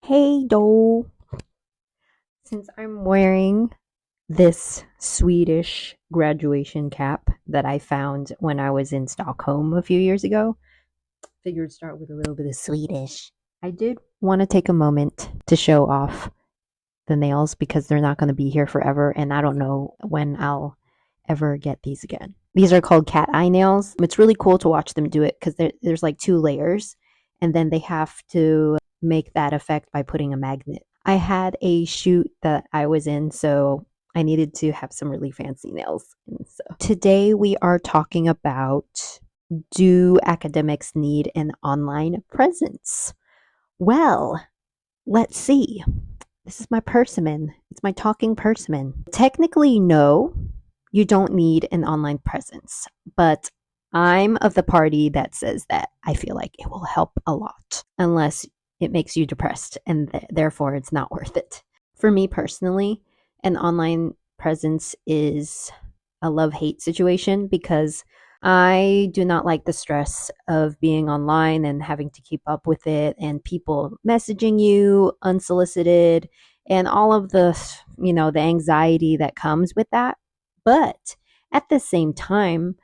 Hey, doll. Since I'm wearing this Swedish graduation cap that I found when I was in Stockholm a few years ago, figured start with a little bit of Swedish. I did want to take a moment to show off the nails because they're not going to be here forever, and I don't know when I'll ever get these again. These are called cat eye nails. It's really cool to watch them do it because there's like two layers, and then they have to make that effect by putting a magnet. I had a shoot that I was in, so I needed to have some really fancy nails. And so today we are talking about, do academics need an online presence? Well, let's see. This is my persimmon. It's my talking persimmon. Technically, no, you don't need an online presence, but I'm of the party that says that I feel like it will help a lot unless it makes you depressed and therefore it's not worth it. For me personally, an online presence is a love-hate situation because I do not like the stress of being online and having to keep up with it and people messaging you unsolicited and all of the anxiety that comes with that. But at the same time,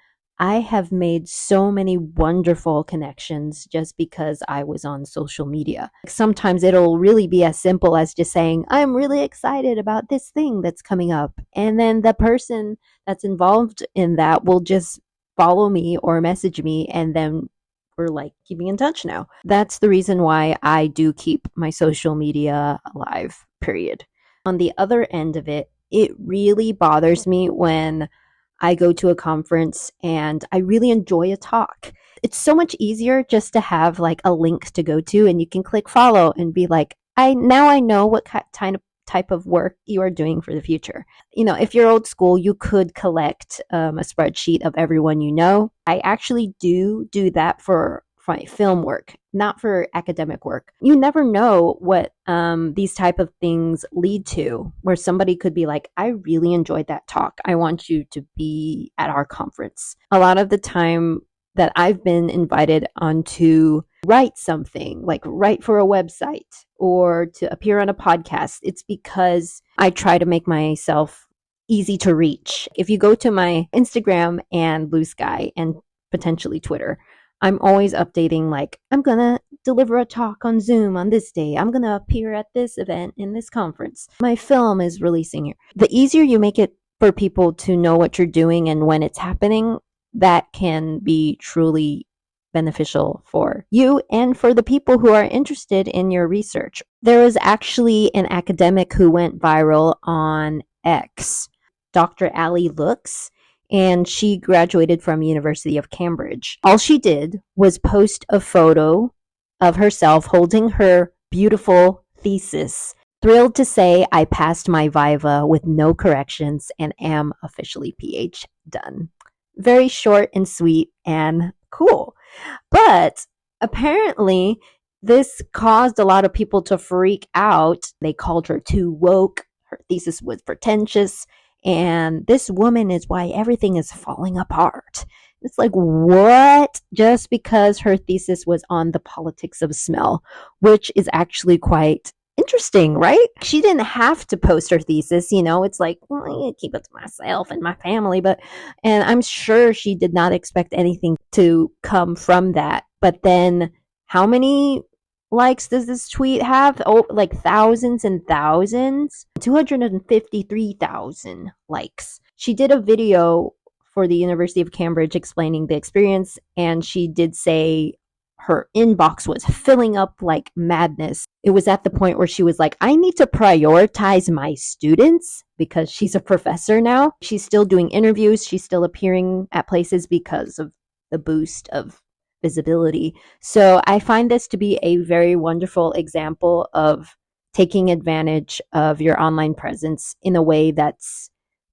I have made so many wonderful connections just because I was on social media. Sometimes it'll really be as simple as just saying, I'm really excited about this thing that's coming up. And then the person that's involved in that will just follow me or message me, and then we're like keeping in touch now. That's the reason why I do keep my social media alive, period. On the other end of it, it really bothers me when I go to a conference and I really enjoy a talk. It's so much easier just to have like a link to go to and you can click follow and be like, I know what type of work you are doing for the future. If you're old school, you could collect a spreadsheet of everyone you know. I actually do that for film work, not for academic work. You never know what these type of things lead to, where somebody could be like, I really enjoyed that talk. I want you to be at our conference. A lot of the time that I've been invited on to write something, like write for a website or to appear on a podcast, it's because I try to make myself easy to reach. If you go to my Instagram and Blue Sky and potentially Twitter, I'm always updating, like, I'm going to deliver a talk on Zoom on this day. I'm going to appear at this event in this conference. My film is releasing here. The easier you make it for people to know what you're doing and when it's happening, that can be truly beneficial for you and for the people who are interested in your research. There was actually an academic who went viral on X, Dr. Ali Looks, and she graduated from University of Cambridge. All she did was post a photo of herself holding her beautiful thesis. Thrilled to say I passed my Viva with no corrections and am officially PhD done. Very short and sweet and cool. But apparently this caused a lot of people to freak out. They called her too woke. Her thesis was pretentious. And this woman is why everything is falling apart. It's like, what? Just because her thesis was on the politics of smell, which is actually quite interesting, right? She didn't have to post her thesis, it's like, well, I keep it to myself and my family, and I'm sure she did not expect anything to come from that. But then how many likes does this tweet have? Oh, like thousands and thousands. 253,000 likes. She did a video for the University of Cambridge explaining the experience, and she did say her inbox was filling up like madness. It was at the point where she was like, I need to prioritize my students because she's a professor now. She's still doing interviews. She's still appearing at places because of the boost of visibility. So I find this to be a very wonderful example of taking advantage of your online presence in a way that's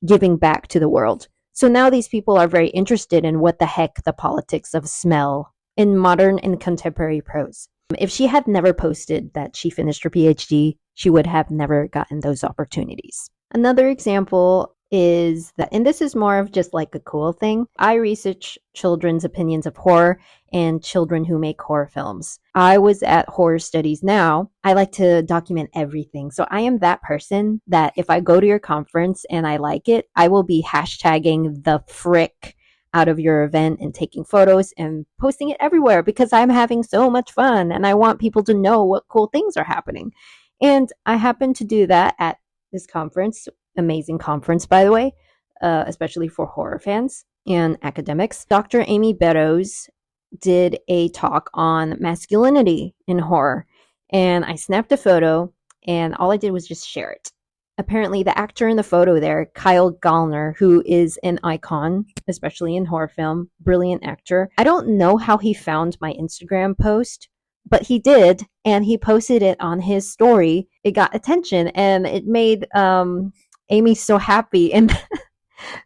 giving back to the world. So now these people are very interested in what the heck the politics of smell in modern and contemporary prose. If she had never posted that she finished her PhD, she would have never gotten those opportunities. Another example is that, and this is more of just like a cool thing. I research children's opinions of horror and children who make horror films. I was at Horror Studies Now. I like to document everything. So I am that person that if I go to your conference and I like it, I will be hashtagging the frick out of your event and taking photos and posting it everywhere because I'm having so much fun and I want people to know what cool things are happening. And I happen to do that at this conference. Amazing conference, by the way, especially for horror fans and academics. Dr. Amy Beddoes did a talk on masculinity in horror, and I snapped a photo, and all I did was just share it. Apparently, the actor in the photo there, Kyle Gallner, who is an icon, especially in horror film, brilliant actor. I don't know how he found my Instagram post, but he did, and he posted it on his story. It got attention, and it made Amy so happy, and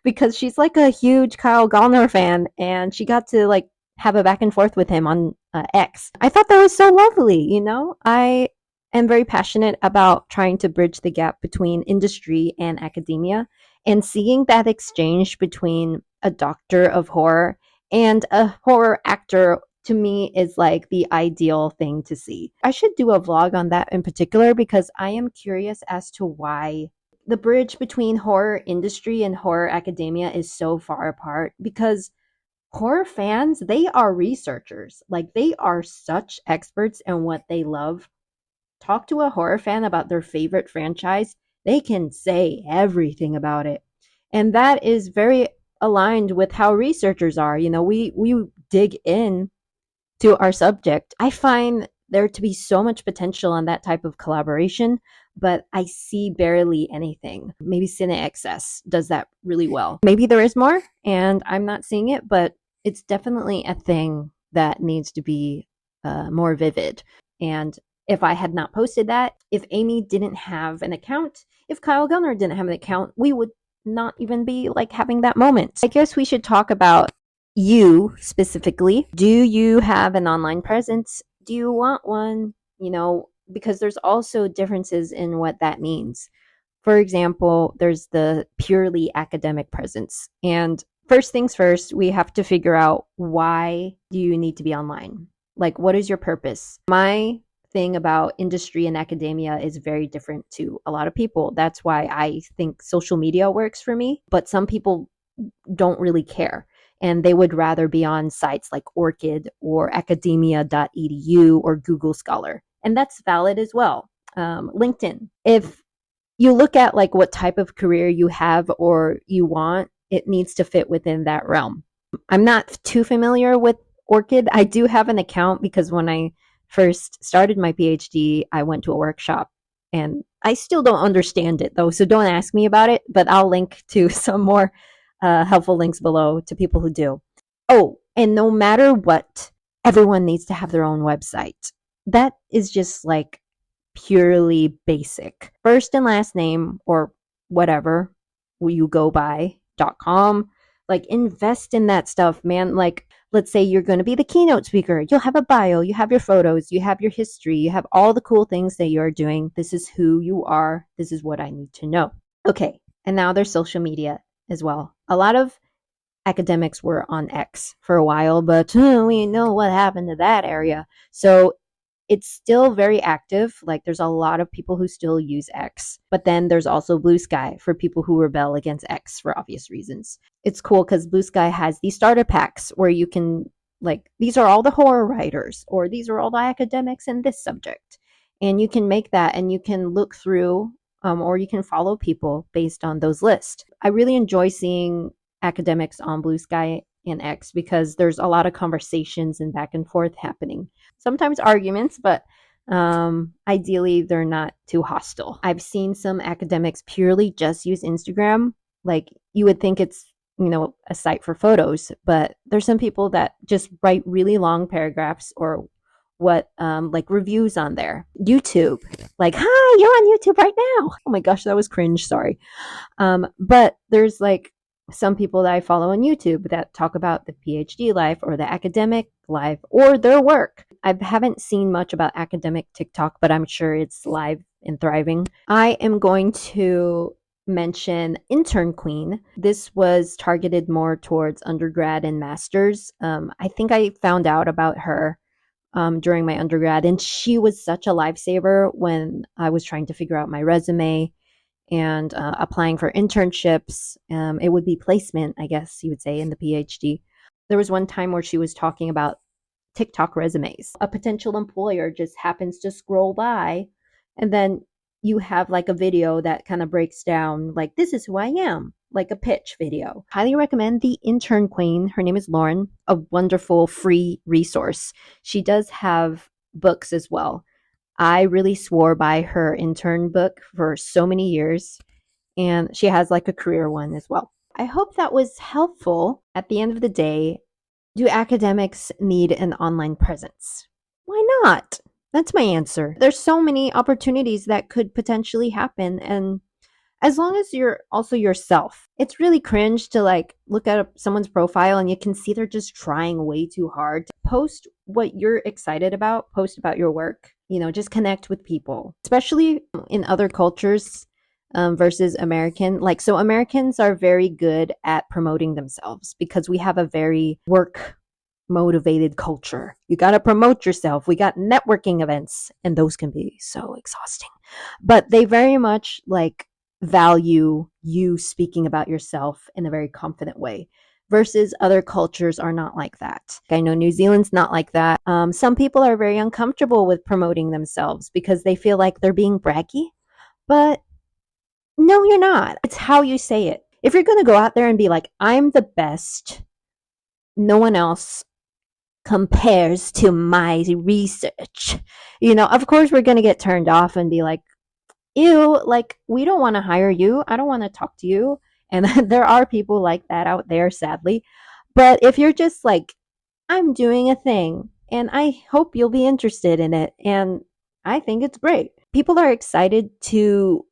because she's like a huge Kyle Gallner fan, and she got to like have a back and forth with him on X. I thought that was so lovely. I am very passionate about trying to bridge the gap between industry and academia, and seeing that exchange between a doctor of horror and a horror actor to me is like the ideal thing to see. I should do a vlog on that in particular because I am curious as to why the bridge between horror industry and horror academia is so far apart, because horror fans, they are researchers. Like, they are such experts in what they love. Talk to a horror fan about their favorite franchise, they can say everything about it. And that is very aligned with how researchers are. We dig in to our subject. I find there to be so much potential on that type of collaboration, but I see barely anything. Maybe Cine XS does that really well. Maybe there is more and I'm not seeing it, but it's definitely a thing that needs to be more vivid. And if I had not posted that, if Amy didn't have an account, if Kyle Gallner didn't have an account, we would not even be like having that moment. I guess we should talk about you specifically. Do you have an online presence? Do you want one? Because there's also differences in what that means. For example, there's the purely academic presence. And first things first, we have to figure out, why do you need to be online? Like, what is your purpose? My thing about industry and academia is very different to a lot of people. That's why I think social media works for me, but some people don't really care. And they would rather be on sites like Orchid or academia.edu or Google Scholar. And that's valid as well. LinkedIn. If you look at like what type of career you have or you want, it needs to fit within that realm. I'm not too familiar with Orchid. I do have an account because when I first started my PhD, I went to a workshop, and I still don't understand it though, so don't ask me about it, but I'll link to some more helpful links below to people who do. Oh, and no matter what, everyone needs to have their own website. That is just like purely basic. First and last name or whatever you go by .com. Like, invest in that stuff, man. Like, let's say you're going to be the keynote speaker. You'll have a bio, you have your photos, you have your history, you have all the cool things that you're doing. This is who you are. This is what I need to know. Okay, and now there's social media as well. A lot of academics were on X for a while, but we know what happened to that area. So it's still very active. Like, there's a lot of people who still use X, but then there's also Blue Sky for people who rebel against X for obvious reasons. It's cool because Blue Sky has these starter packs where you can, like, these are all the horror writers, or these are all the academics in this subject. And you can make that, and you can look through, or you can follow people based on those lists. I really enjoy seeing academics on Blue Sky and X because there's a lot of conversations and back and forth happening. Sometimes arguments, but ideally they're not too hostile. I've seen some academics purely just use Instagram. Like, you would think it's, a site for photos, but there's some people that just write really long paragraphs or like reviews on there. YouTube, like, hi, you're on YouTube right now. Oh my gosh, that was cringe. Sorry. But there's like some people that I follow on YouTube that talk about the PhD life or the academic life or their work. I haven't seen much about academic TikTok, but I'm sure it's live and thriving. I am going to mention Intern Queen. This was targeted more towards undergrad and masters. I think I found out about her during my undergrad, and she was such a lifesaver when I was trying to figure out my resume and applying for internships. It would be placement, I guess you would say, in the PhD. There was one time where she was talking about TikTok resumes. A potential employer just happens to scroll by, and then you have like a video that kind of breaks down, like, this is who I am, like a pitch video. Highly recommend the Intern Queen. Her name is Lauren, a wonderful free resource. She does have books as well. I really swore by her intern book for so many years, and she has like a career one as well. I hope that was helpful. At the end of the day, do academics need an online presence? Why not? That's my answer. There's so many opportunities that could potentially happen, and as long as you're also yourself. It's really cringe to like look at someone's profile and you can see they're just trying way too hard. Post what you're excited about, post about your work, just connect with people, especially in other cultures versus American. Like, so Americans are very good at promoting themselves because we have a very work motivated culture. You got to promote yourself. We got networking events, and those can be so exhausting. But they very much like value you speaking about yourself in a very confident way, versus other cultures are not like that. I know New Zealand's not like that. Some people are very uncomfortable with promoting themselves because they feel like they're being braggy, but no, you're not. It's how you say it. If you're going to go out there and be like, I'm the best, no one else compares to my research, of course we're going to get turned off and be like, ew, like, we don't want to hire you. I don't want to talk to you. And there are people like that out there, sadly. But if you're just like, I'm doing a thing and I hope you'll be interested in it, and I think it's great. People are excited to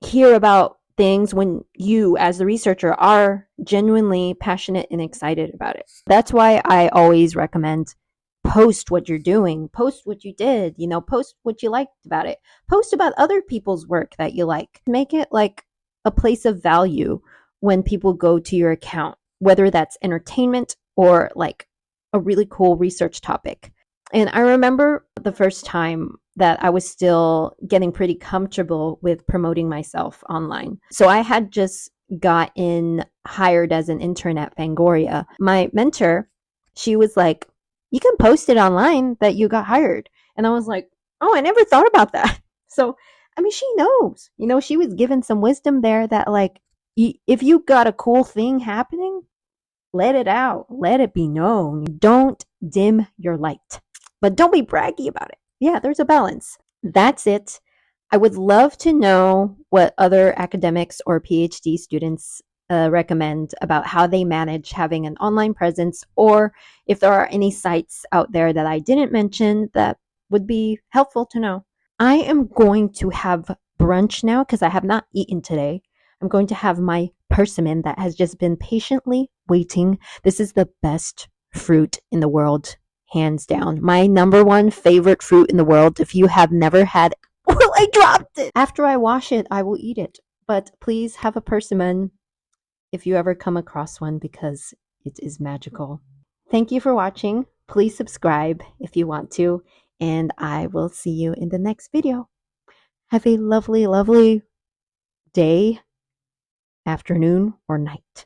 hear about things when you, as the researcher, are genuinely passionate and excited about it. That's why I always recommend post what you're doing, post what you did, post what you liked about it, post about other people's work that you like. Make it like a place of value when people go to your account, whether that's entertainment or like a really cool research topic. And I remember the first time that I was still getting pretty comfortable with promoting myself online. So I had just gotten hired as an intern at Fangoria. My mentor, she was like, you can post it online that you got hired. And I was like, oh, I never thought about that. So, I mean, she knows, she was given some wisdom there that like, if you got a cool thing happening, let it out, let it be known. Don't dim your light, but don't be braggy about it. Yeah, there's a balance. That's it. I would love to know what other academics or PhD students recommend about how they manage having an online presence, or if there are any sites out there that I didn't mention that would be helpful to know. I am going to have brunch now because I have not eaten today. I'm going to have my persimmon that has just been patiently waiting. This is the best fruit in the world, hands down. My number one favorite fruit in the world. If you have never had it, well, I dropped it. After I wash it, I will eat it. But please have a persimmon if you ever come across one, because it is magical. Thank you for watching. Please subscribe if you want to, and I will see you in the next video. Have a lovely, lovely day, afternoon, or night.